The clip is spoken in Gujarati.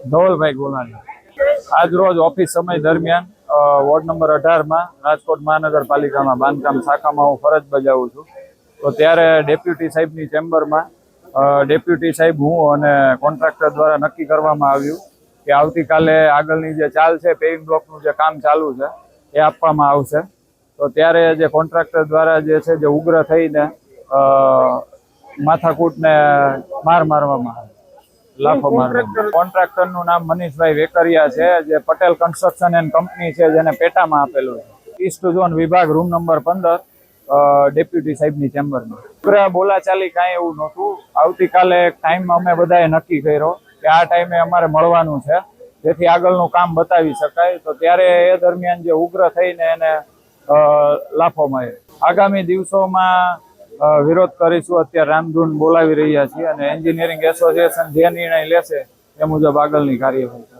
ધવલભાઈ ગોલાણી આજ રોજ ઓફિસ સમય દરમિયાન વોર્ડ નંબર 18માં રાજકોટ મહાનગરપાલિકામાં બાંધકામ શાખામાં હું ફરજ બજાવું છું. તો ત્યારે ડેપ્યુટી સાહેબની ચેમ્બરમાં ડેપ્યુટી સાહેબ હું અને કોન્ટ્રાક્ટર દ્વારા નક્કી કરવામાં આવ્યું કે આવતીકાલે આગળની જે ચાલ છે પેવિંગ બ્લોકનું જે કામ ચાલુ છે એ આપવામાં આવશે. તો ત્યારે જે કોન્ટ્રાક્ટર દ્વારા જે છે જે ઉગ્ર થઈને માથાકૂટને માર મારવામાં આવે, લાફો મારવામાં. કોન્ટ્રાક્ટરનું નામ મનીષભાઈ વેકરિયા છે, જે પટેલ કન્સ્ટ્રક્શન એન્ડ કંપની છે, જેને પેટામાં આપેલું છે. ઈસ્ટ ઝોન વિભાગ રૂમ નંબર 15 ડેપ્યુટી સાહેબની ચેમ્બરમાં. ઉગ્ર બોલાચાલી કાંઈ એવું નહોતું. આવતીકાલે એક ટાઈમ અમે બધાએ નક્કી કર્યો કે આ ટાઈમે અમારે મળવાનું છે, જેથી આગળનું કામ બતાવી શકાય. તો ત્યારે એ દરમિયાન જે ઉગ્ર થઈને એને લાફો માર્યો. આગામી દિવસોમાં વિરોધ કરીશું. અત્યારે રામધૂન બોલાવી રહ્યા છીએ અને એન્જિનિયરિંગ એસોસિએશન જે નિર્ણય લેશે એ મુજબ આગળની કાર્યવાહી.